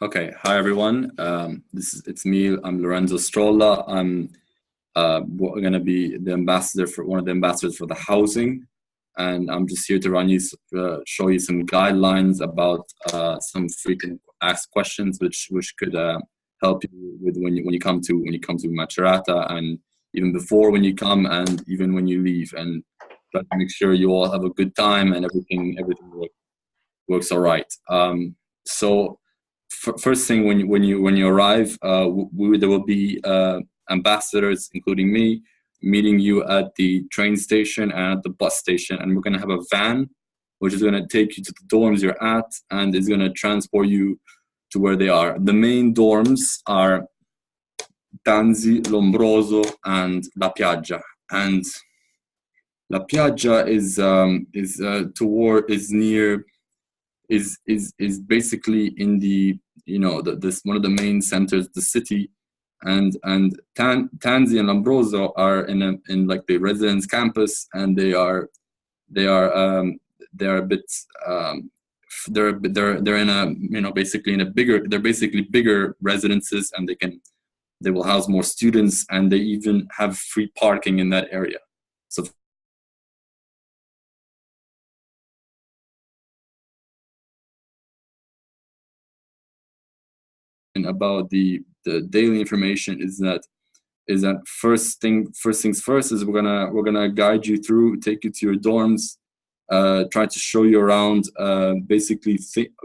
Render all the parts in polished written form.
Okay, hi everyone. It's me. I'm Lorenzo Strolla. I'm going to be the ambassador for one of the ambassadors for the housing, and I'm just here to show you some guidelines about some frequent asked questions, which could help you with when you come to Macerata, and even before when you come, and even when you leave, and try to make sure you all have a good time and everything works all right. So first thing when you arrive, there will be ambassadors, including me, meeting you at the train station and at the bus station, and we're going to have a van which is going to take you to the dorms you're at and is going to transport you to where they are. The main dorms are Tanzi, Lombroso, and La Piaggia. And La Piaggia is basically in the this one of the main centers of the city, and Tanzi and Lombroso are in like the residence campus, and they're a bit they're in a basically in a bigger they're basically bigger residences, and they will house more students, and they even have free parking in that area. So about the daily information is that first things first is we're gonna guide you through, take you to your dorms, try to show you around basically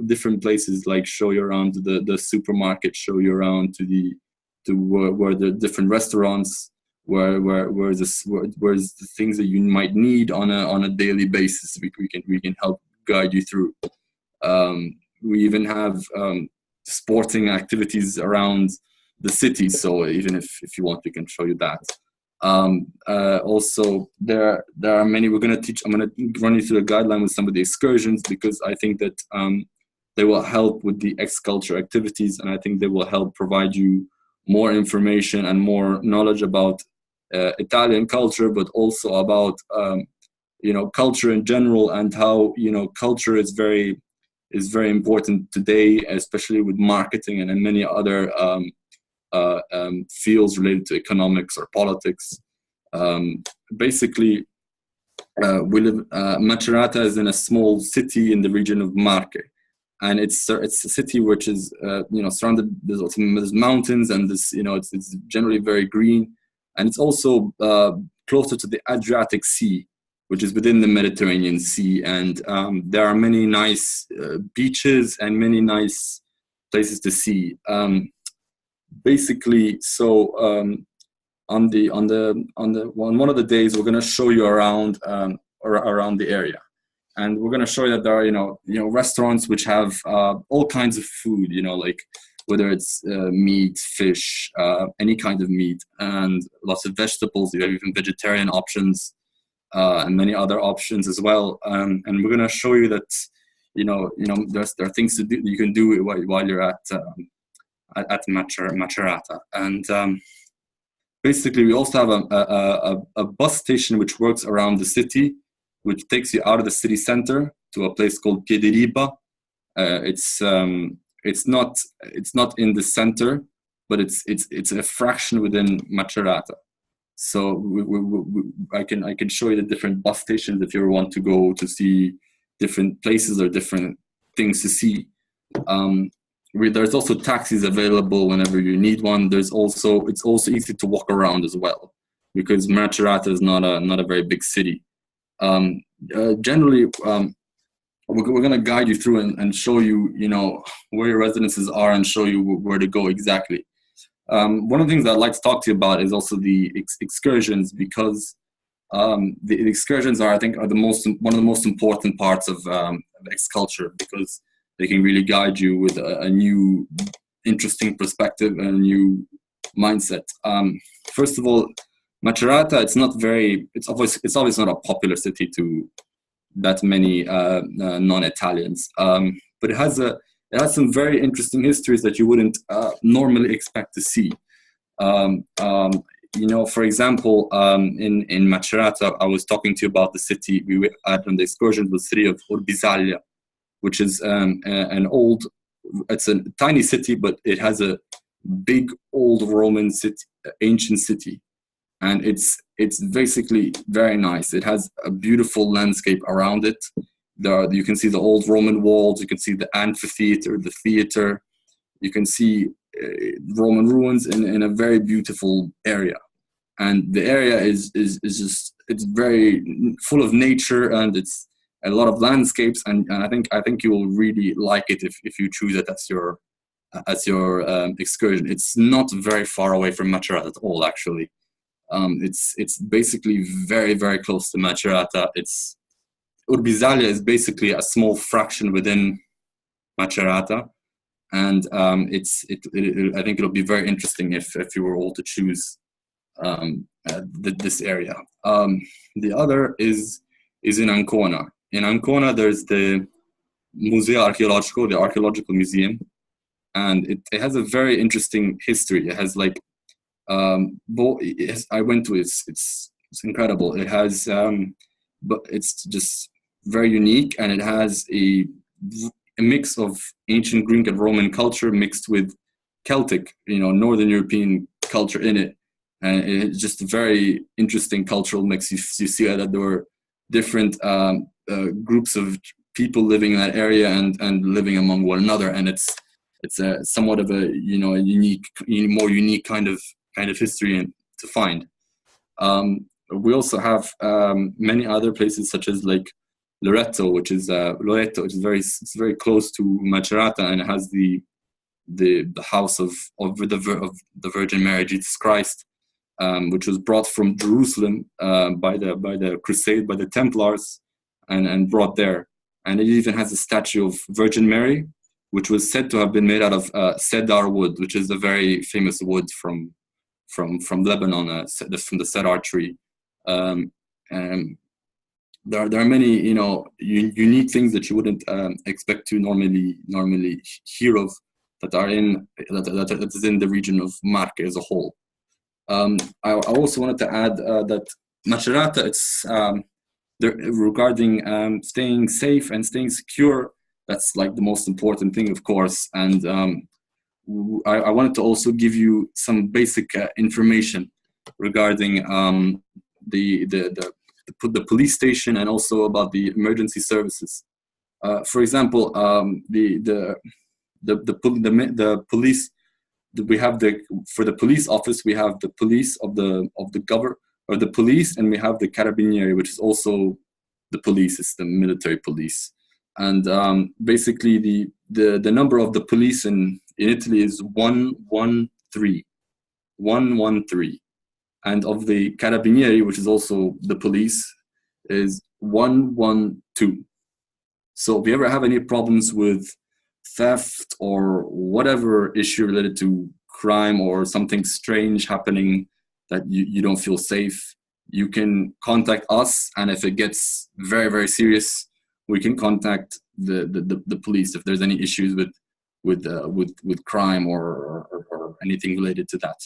different places, like show you around the supermarket, show you around where the different restaurants, where's the things that you might need on a daily basis. We can help guide you through. We even have sporting activities around the city, so even if you want, we can show you that. Also, there are many. I'm going to run you through the guideline with some of the excursions, because I think that they will help with the culture activities, and I think they will help provide you more information and more knowledge about Italian culture, but also about culture in general, and how culture is very important today, especially with marketing and in many other fields related to economics or politics. Basically, Macerata is in a small city in the region of Marche, and it's a city which is surrounded. There's mountains, and it's generally very green, and it's also closer to the Adriatic Sea, which is within the Mediterranean Sea, and there are many nice beaches and many nice places to see. Basically, so on one of the days, we're going to show you around the area, and we're going to show you that there are restaurants which have all kinds of food, like whether it's meat, fish, any kind of meat, and lots of vegetables. You have even vegetarian options. And many other options as well, and we're going to show you that there are things to do you can do while you're at Macerata. And basically, we also have a bus station which works around the city, which takes you out of the city center to a place called Piediriba. It's not in the center, but it's a fraction within Macerata. So I can show you the different bus stations if you want to go to see different places or different things to see. There's also taxis available whenever you need one. It's also easy to walk around as well, because Macerata is not a very big city. Generally, we're going to guide you through and show you where your residences are, and show you where to go exactly. One of the things I'd like to talk to you about is also the excursions, because the excursions are one of the most important parts of culture, because they can really guide you with a new, interesting perspective and a new mindset. First of all, Macerata, it's obviously not a popular city to that many non-Italians, but it has some very interesting histories that you wouldn't normally expect to see. For example, in Macerata, I was talking to you about the city we had on the excursion, the city of Orbisaglia, which is an old it's a tiny city, but it has a big old Roman city, ancient city, and it's basically very nice. It has a beautiful landscape around it. You can see the old Roman walls. You can see the amphitheater, the theater. You can see Roman ruins in a very beautiful area. And the area is just, it's very full of nature, and it's a lot of landscapes, and I think you will really like it if you choose it as your excursion. It's not very far away from Macerata at all, actually. It's basically very, very close to Macerata. Urbizzalia is basically a small fraction within Macerata, and I think it'll be very interesting if you were all to choose this area. The other is in Ancona. In Ancona, there's the Museo Archeologico, the archaeological museum, and it has a very interesting history. It has like I went to it. It's incredible. It has, but it's just very unique, and it has a mix of ancient Greek and Roman culture mixed with Celtic, Northern European culture in it. And it's just a very interesting cultural mix. You see that there were different groups of people living in that area and living among one another, and it's a somewhat of a unique, more unique kind of history to find. We also have many other places such as like Loreto, which is very close to Macerata, and it has the house of the Virgin Mary, Jesus Christ, which was brought from Jerusalem by the Crusade, by the Templars, and brought there. And it even has a statue of Virgin Mary, which was said to have been made out of cedar wood, which is a very famous wood from Lebanon, from the cedar tree. And there are many unique things that you wouldn't expect to normally hear of that is in the region of Marche as a whole. I also wanted to add that Macerata, it's regarding staying safe and staying secure. That's like the most important thing, of course. And I wanted to also give you some basic information regarding the police station, and also about the emergency services. For example, the police. We have for the police office, we have the police of the government, or the police, and we have the carabinieri, which is also the police. It's the military police. And basically the number of the police in Italy is 113, and of the carabinieri, which is also the police, is 112. So if you ever have any problems with theft or whatever issue related to crime or something strange happening that you don't feel safe, you can contact us, and if it gets very, very serious, we can contact the police if there's any issues with crime or anything related to that.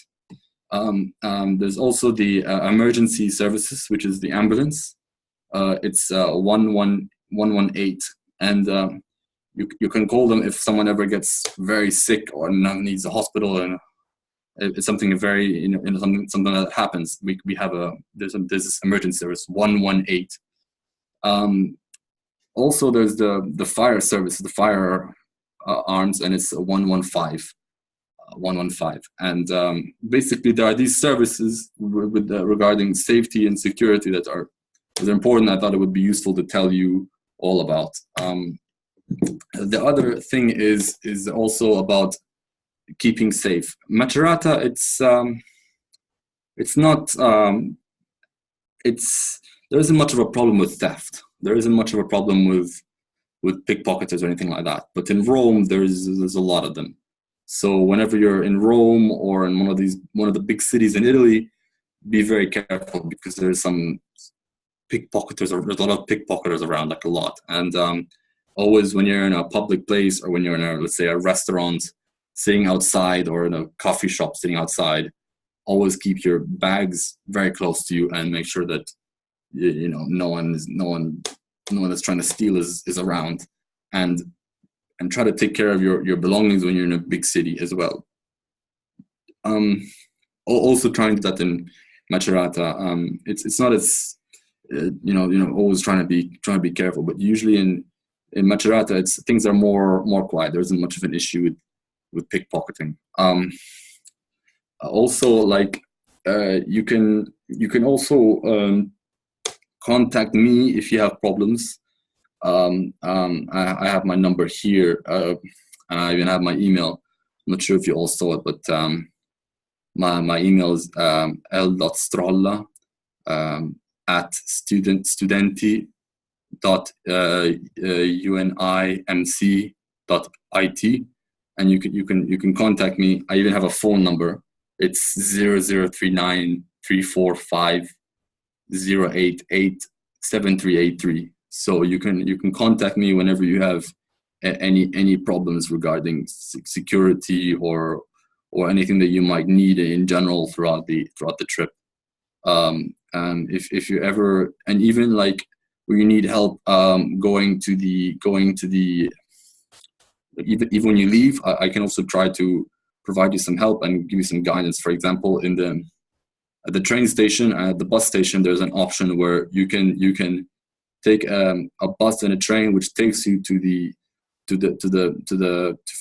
There's also the emergency services, which is the ambulance. It's 118, and you can call them if someone ever gets very sick or needs a hospital, and it's something very something that happens. We have there's this emergency service 118. Also, there's the fire service, the fire arms, and it's 115. And basically there are these services regarding safety and security that are important. I thought it would be useful to tell you all about. The other thing is also about keeping safe. Macerata, there isn't much of a problem with theft. There isn't much of a problem with pickpocketers or anything like that. But in Rome, there's a lot of them. So whenever you're in Rome or in one of the big cities in Italy, be very careful, because there's some pickpocketers, or there's a lot of pickpocketers around, like a lot. And always when you're in a public place, or when you're in let's say a restaurant sitting outside, or in a coffee shop sitting outside, always keep your bags very close to you, and make sure that no one that's trying to steal is around. And try to take care of your belongings when you're in a big city as well. Also trying to do that in Macerata. It's not as always trying to be careful, but usually in Macerata, things are more quiet. There isn't much of an issue with pickpocketing. Also, like you can also contact me if you have problems. I have my number here, and I even have my email. I'm not sure if you all saw it, but my email is l.strolla at student.unimc.it, and you can contact me. I even have a phone number. It's 0039-345-088-7383. So you can contact me whenever you have any problems regarding security or anything that you might need in general throughout the trip. And if you ever, and even like where you need help going to the even when you leave, I can also try to provide you some help and give you some guidance. For example, at the train station, at the bus station, there's an option where you can take a bus and a train which takes you to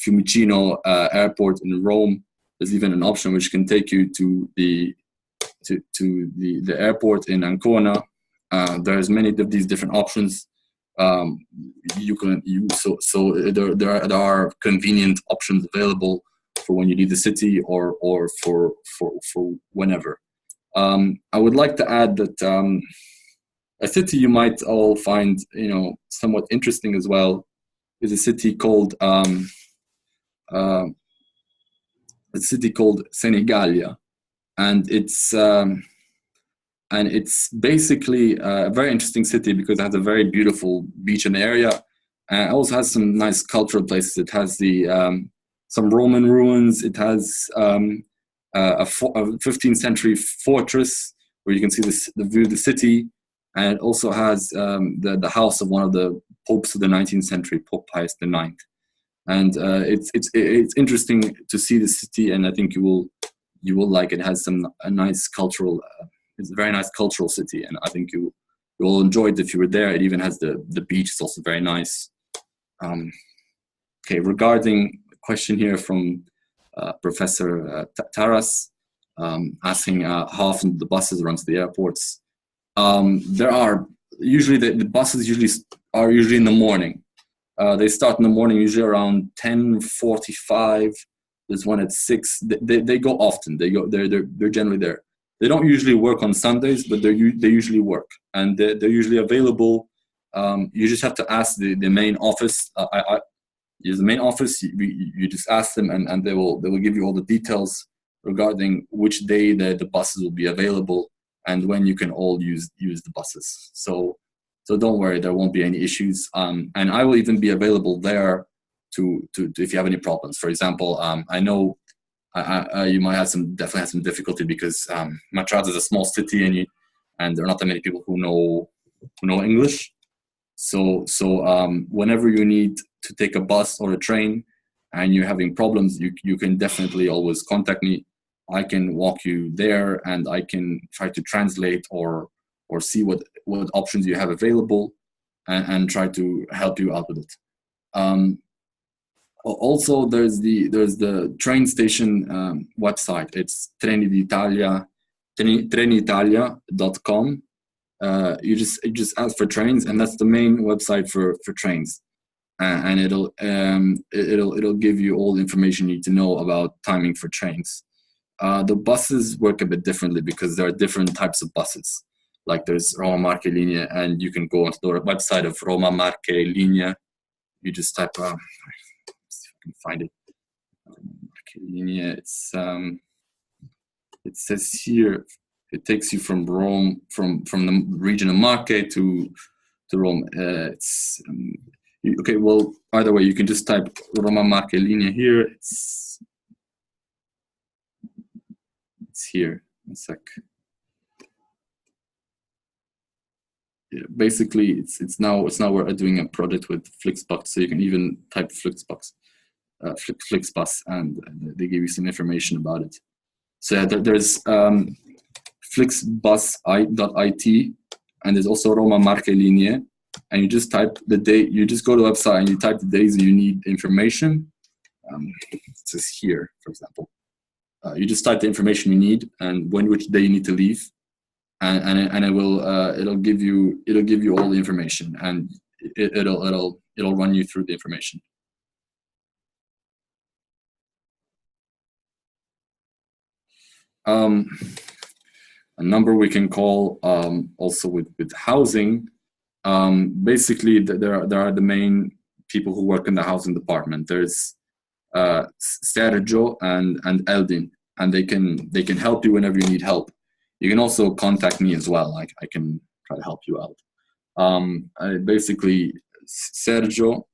Fiumicino airport in Rome. There's even an option which can take you to the airport in Ancona. There's many of these different options. There are convenient options available for when you leave the city or for whenever. I would like to add that a city you might all find somewhat interesting as well is a city called Senigallia, and it's basically a very interesting city because it has a very beautiful beach in the area, and it also has some nice cultural places. It has some Roman ruins. It has a 15th century fortress where you can see the view of the city, and it also has the house of one of the popes of the 19th century, Pope Pius IX. And it's interesting to see the city, and I think you will like it. It has a nice cultural. It's a very nice cultural city, and I think you will enjoy it if you were there. It even has the beach. It's also very nice. Okay, regarding a question here from Professor Taras, asking how often the buses run to the airports. There are usually the buses are usually in the morning. They start in the morning, usually around 10:45. There's one at 6. They go often. They're generally there. They don't usually work on Sundays, but they usually work, and they're usually available. You just have to ask the main office. The main office. You just ask them, and they will give you all the details regarding which day the buses will be available and when you can all use the buses. So don't worry, there won't be any issues. And I will even be available there to if you have any problems. For example, I know you might definitely have some difficulty because Macerata is a small city and there are not that many people who know English. So whenever you need to take a bus or a train and you're having problems, you can definitely always contact me. I can walk you there, and I can try to translate or see what options you have available, and try to help you out with it. Also, there's the train station website. It's trenitalia.com. You just ask for trains, and that's the main website for trains. And it'll give you all the information you need to know about timing for trains. The buses work a bit differently because there are different types of buses. Like there's Roma Marche Linea, and you can go onto the website of Roma Marche Linea. You just type, see if I can find it. Marche Linea. It says here, it takes you from Rome, from the region of Marche to Rome. Okay. Well, either way, you can just type Roma Marche Linea here. It's here. One sec. basically it's now we're doing a project with Flixbus, so you can even type Flixbus, Flixbus, and they give you some information about it. So yeah, there's flixbus.it, and there's also Roma Marche Linee, and you just type the date. You just go to the website and you type the days you need information. It says here, for example, you just type the information you need and which day you need to leave, and it will it'll give you all the information, and it'll run you through the information. A number we can call also with housing. Basically, there are the main people who work in the housing department. There's Sergio and Eldin, and they can help you whenever you need help. You can also contact me as well. Like, I can try to help you out. Basically, Sergio,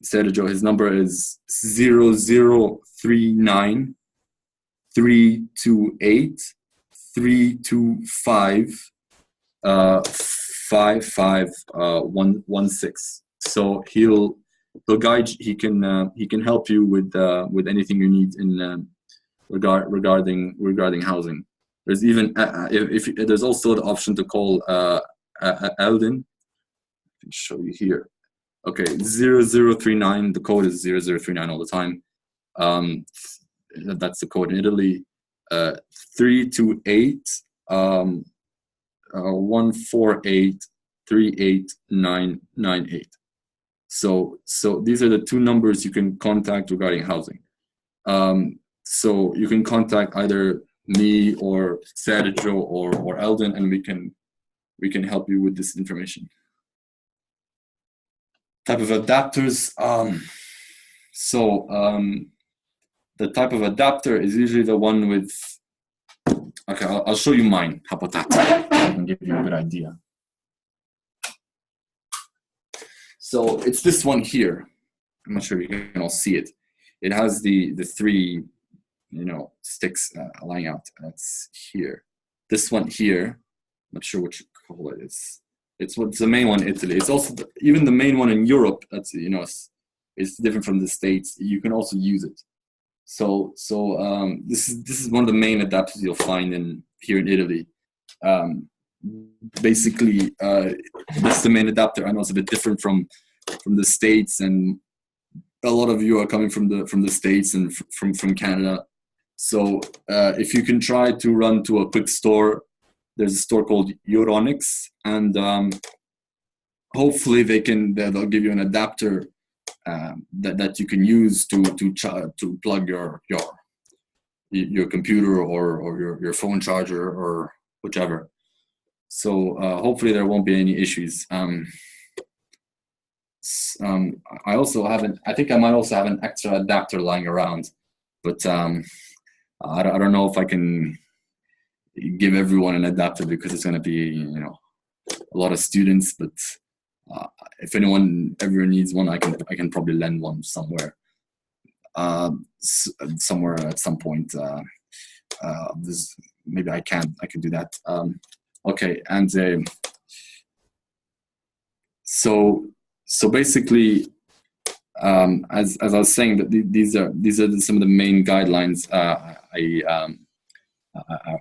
his number is 0039 328 325 5516. So he'll guide. He can help you with anything you need in regarding housing. There's even if there's also the option to call Eldin. I can show you here. Okay, 0039. The code is 0039 all the time. That's the code in Italy. 328 148 38998. So these are the two numbers you can contact regarding housing. So you can contact either me or Sergio or Eldon, and we can help you with this information. Type of adapters. The type of adapter is usually the one with. Okay, I'll show you mine. How about that? I can give you a good idea. So it's this one here. I'm not sure you can all see it. It has the three, sticks lying out. That's here. This one here. I'm not sure what you call it. It's the main one in Italy. It's also even the main one in Europe. That's it's different from the States. You can also use it. So this is one of the main adapters you'll find here in Italy. Basically, this is the main adapter. I know it's a bit different from the States, and a lot of you are coming from the States and from Canada. So if you can try to run to a quick store, there's a store called Euronics, and hopefully they'll give you an adapter that you can use to plug your computer or your phone charger or whichever. So hopefully there won't be any issues. I think I might also have an extra adapter lying around, but I don't know if I can give everyone an adapter because it's going to be a lot of students. But if anyone ever needs one, I can probably lend one somewhere at some point. Maybe I can do that. Okay, and so basically, as I was saying, that these are some of the main guidelines I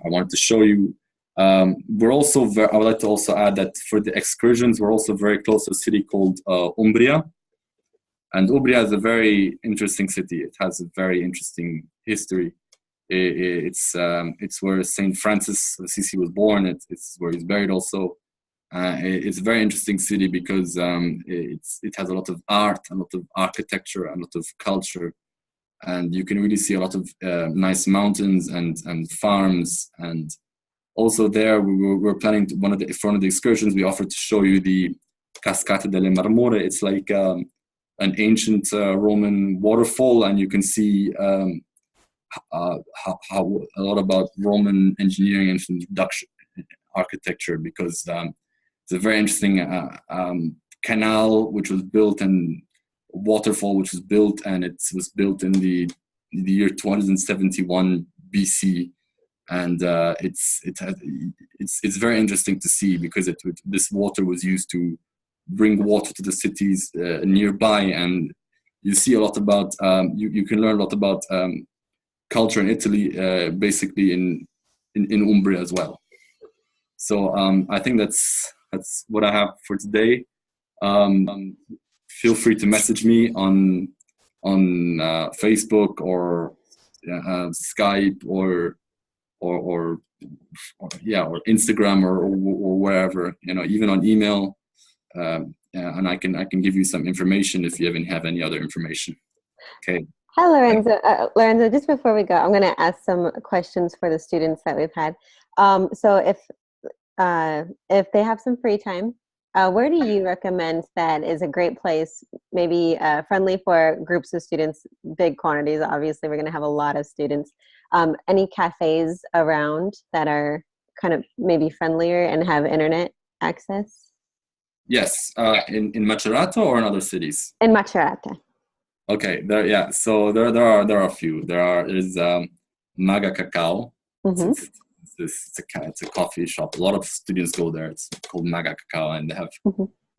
wanted to show you. We're also I would like to also add that for the excursions, we're also very close to a city called Umbria, and Umbria is a very interesting city. It has a very interesting history. It's where Saint Francis of Assisi was born. It's where he's buried also. It's a very interesting city because it has a lot of art, a lot of architecture, a lot of culture, and you can really see a lot of nice mountains and farms. And also there, we're planning one of the excursions we offered to show you the Cascate delle Marmore. It's like an ancient Roman waterfall, and you can see how a lot about Roman engineering and production architecture, because it's a very interesting canal which was built, and waterfall which was built, and it was built in the year 271 BC. and it's very interesting to see, because this water was used to bring water to the cities nearby, and you see a lot about you can learn a lot about culture in Italy, basically in Umbria as well. So I think that's what I have for today. Feel free to message me on Facebook or Skype or Instagram or wherever, even on email, and I can give you some information if you have any other information. Okay. Hi, Lorenzo. Lorenzo, just before we go, I'm going to ask some questions for the students that we've had. So if they have some free time, where do you recommend that is a great place, maybe friendly for groups of students, big quantities? Obviously, we're going to have a lot of students. Any cafes around that are kind of maybe friendlier and have internet access? Yes, in Macerata or in other cities? In Macerata. Okay, so there are a few. There's Maga Cacao. Mm-hmm. It's a coffee shop. A lot of students go there. It's called Maga Cacao, and they have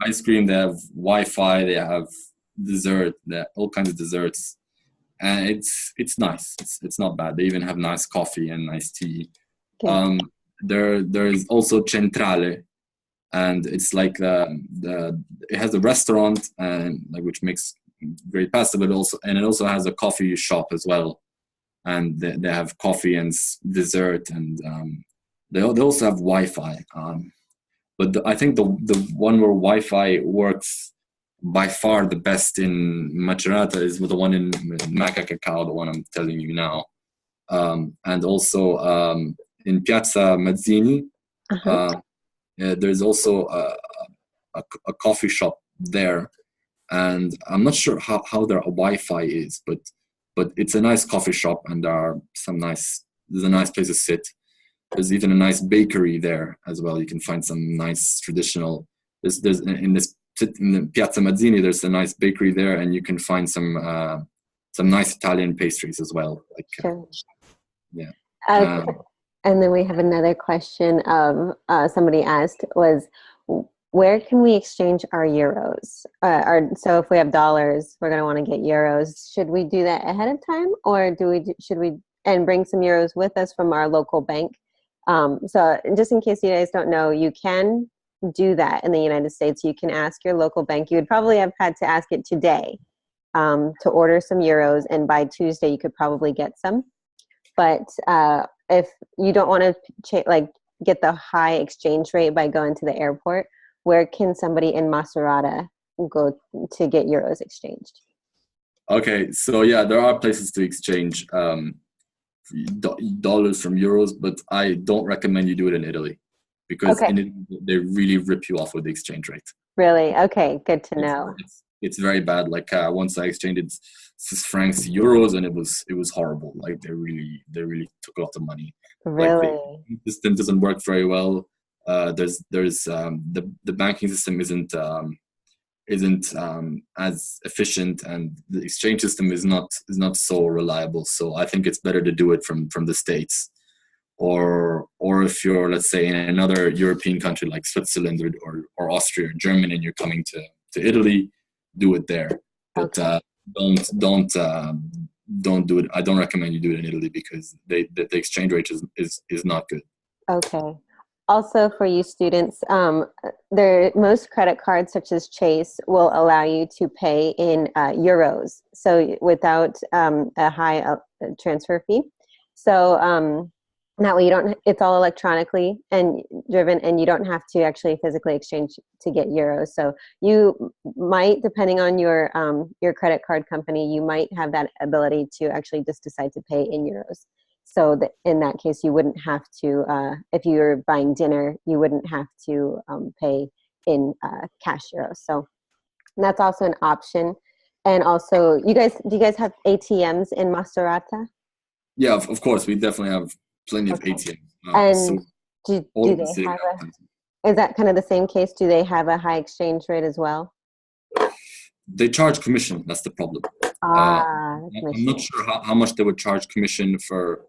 ice cream. They have Wi-Fi. They have dessert. They have all kinds of desserts, and it's nice. It's not bad. They even have nice coffee and nice tea. Okay. There is also Centrale, and it's like it has a restaurant and which makes great pasta, but it also has a coffee shop as well, and they have coffee and dessert, and they also have Wi-Fi. But I think the one where Wi-Fi works by far the best in Macerata is the one in Maga Cacao, the one I'm telling you now, and also in Piazza Mazzini. There's also a coffee shop there, and I'm not sure how their Wi-Fi is, but it's a nice coffee shop, and there's a nice place to sit. There's even a nice bakery there as well. You can find some nice traditional. There's in the Piazza Mazzini. There's a nice bakery there, and you can find some nice Italian pastries as well. Sure. Yeah. And then we have another question somebody asked was, where can we exchange our euros? So if we have dollars, we're going to want to get euros. Should we do that ahead of time, or should we bring some euros with us from our local bank? So just in case you guys don't know, you can do that in the United States. You can ask your local bank. You would probably have had to ask it today to order some euros, and by Tuesday you could probably get some. But if you don't want to get the high exchange rate by going to the airport, where can somebody in Macerata go to get euros exchanged? Okay, so yeah, there are places to exchange dollars from euros, but I don't recommend you do it in Italy, because in Italy, they really rip you off with the exchange rate. Really? Okay, good to know. It's very bad. Like once I exchanged Swiss francs to euros, and it was horrible. Like they really took a lot of money. Really? Like the system doesn't work very well. There's the banking system isn't as efficient, and the exchange system is not so reliable. So I think it's better to do it from the States, or if you're, let's say, in another European country like Switzerland or Austria or Germany, and you're coming to Italy, do it there. But don't do it. I don't recommend you do it in Italy, because the exchange rate is not good. Okay. Also, for you students, most credit cards such as Chase will allow you to pay in euros, so without a high transfer fee. So that way it's all electronically and driven, and you don't have to actually physically exchange to get euros. So you might, depending on your credit card company, you might have that ability to actually just decide to pay in euros. So that in that case, you wouldn't have to, if you're buying dinner, you wouldn't have to pay in cash euros. So that's also an option. And also, do you guys have ATMs in Macerata? Yeah, of course, we definitely have plenty of ATMs. And do they have is that kind of the same case? Do they have a high exchange rate as well? They charge commission. That's the problem. I'm not sure how much they would charge commission for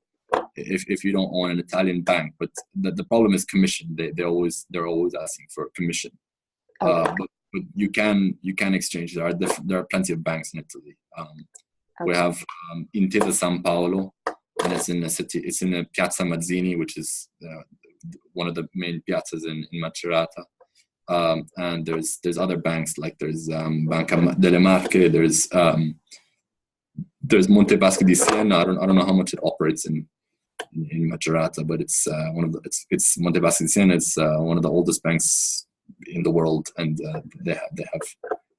if you don't own an Italian bank. But the problem is commission. They're always asking for commission. Okay. But you can exchange. There are plenty of banks in Italy. We Okay. have Intesa San Paolo, and it's in a city. It's in Piazza Mazzini, which is one of the main piazzas in Macerata. And there's other banks, like there's Banca delle Marche. There's Monte Paschi di Siena. I don't know how much it operates in Macerata, but it's it's Monte Paschi di Siena. It's one of the oldest banks in the world, and they have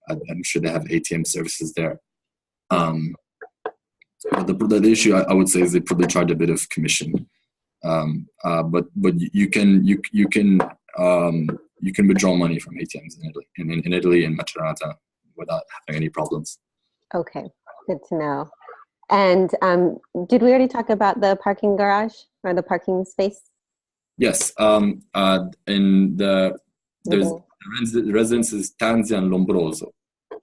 I'm sure they have ATM services there. The issue I would say is they probably charge a bit of commission, but you can withdraw money from ATMs in Italy and Macerata without having any problems. Okay, good to know. And did we already talk about the parking garage or the parking space? Yes. In there's the residences Tanzi and Lombroso,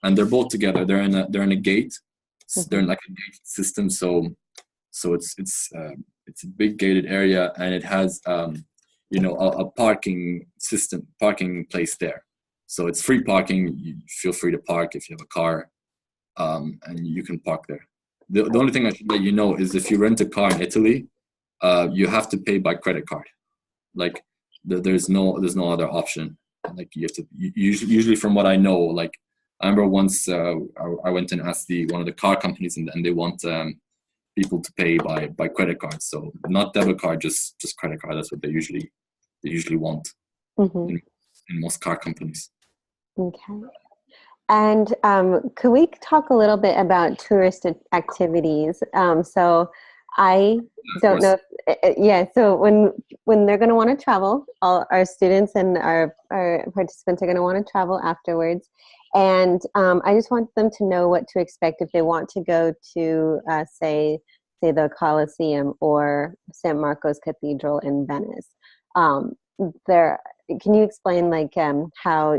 and they're both together. They're in a gate. They're in like a gate system. So it's a big gated area, and it has a parking place there. So it's free parking. You feel free to park if you have a car, and you can park there. The only thing I should let you know is if you rent a car in Italy, you have to pay by credit card. Like there's no other option. Like you have to usually, from what I know, like I remember once I went and asked one of the car companies, and they want people to pay by credit card. So not debit card, just credit card. That's what they usually want in most car companies. Okay. And could we talk a little bit about tourist activities? So I don't know. So when they're going to want to travel, all our students and our participants are going to want to travel afterwards. And I just want them to know what to expect if they want to go to, say the Colosseum or San Marco's Cathedral in Venice. Can you explain like how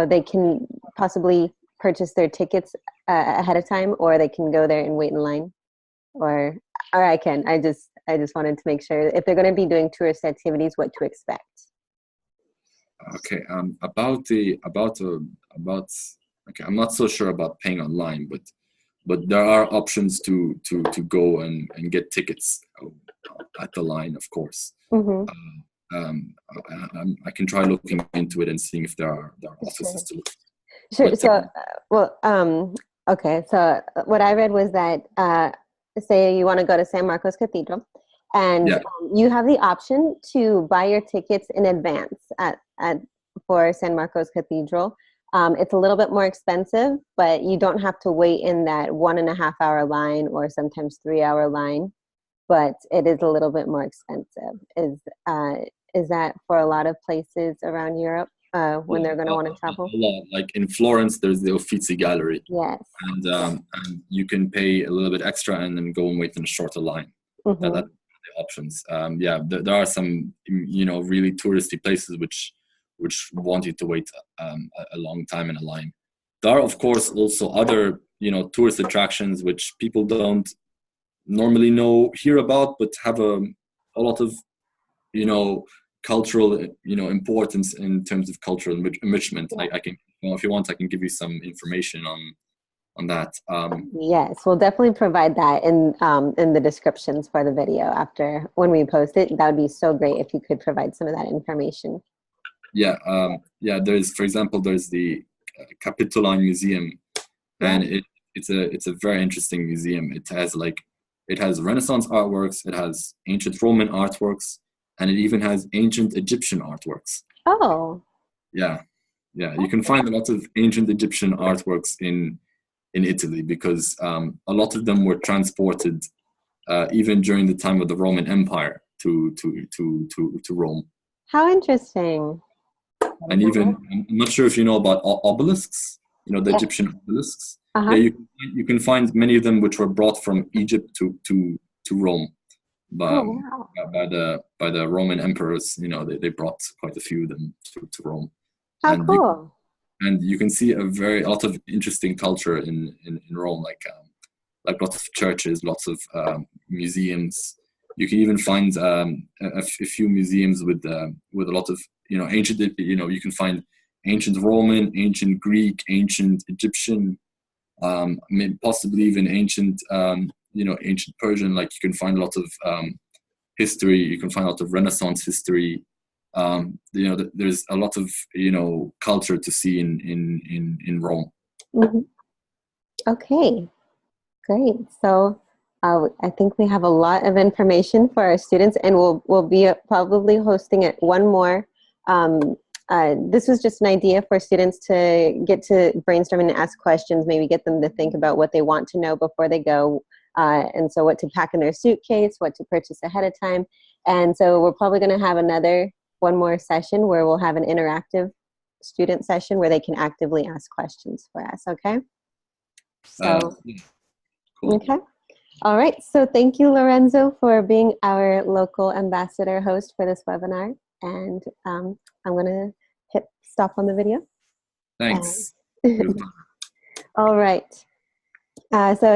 they can possibly purchase their tickets ahead of time, or they can go there and wait in line, or I just wanted to make sure if they're going to be doing tourist activities, what to expect. Okay. Okay, I'm not so sure about paying online, but there are options to go and get tickets at the line, of course. I can try looking into it and seeing if there are offices to look. Sure. So, okay. So what I read was that say you want to go to San Marco's Cathedral, and you have the option to buy your tickets in advance for San Marco's Cathedral. It's a little bit more expensive, but you don't have to wait in that 1.5 hour line or sometimes 3 hour line. But it is a little bit more expensive. Is that for a lot of places around Europe when they're going to want to travel? A lot. Like in Florence, there's the Uffizi Gallery. Yes. And you can pay a little bit extra and then go and wait in a shorter line. That's the options. There are some really touristy places which want you to wait a long time in a line. There are, of course, also other tourist attractions which people don't normally hear about, but have a lot of cultural importance in terms of cultural enrichment. I can, if you want, I can give you some information on that. Yes, we'll definitely provide that in the descriptions for the video after when we post it. That would be so great if you could provide some of that information. There's, for example, there's the Capitoline Museum, and it's a very interesting museum. It has Renaissance artworks, it has ancient Roman artworks, and it even has ancient Egyptian artworks. Oh. Yeah. You can find a lot of ancient Egyptian artworks in Italy because a lot of them were transported even during the time of the Roman Empire to Rome. How interesting. And even, I'm not sure if you know about obelisks, the Egyptian obelisks. Yeah, you can find many of them which were brought from Egypt to Rome by the Roman emperors. They brought quite a few of them to Rome. How cool! And you can see a lot of interesting culture in Rome, like lots of churches, lots of museums, You can even find a few museums with a lot of ancient. You can find ancient Roman, ancient Greek, ancient Egyptian, possibly even ancient ancient Persian. Like you can find a lot of history. You can find a lot of Renaissance history. There's a lot of culture to see in Rome. Mm-hmm. Okay, great. So I think we have a lot of information for our students, and we'll be probably hosting it one more. This was just an idea for students to get to brainstorm and ask questions, maybe get them to think about what they want to know before they go, and so what to pack in their suitcase, what to purchase ahead of time. And so we're probably going to have one more session where we'll have an interactive student session where they can actively ask questions for us, okay? So, cool. Okay. All right. So thank you, Lorenzo, for being our local ambassador host for this webinar. And I'm going to hit stop on the video. Thanks. All right. So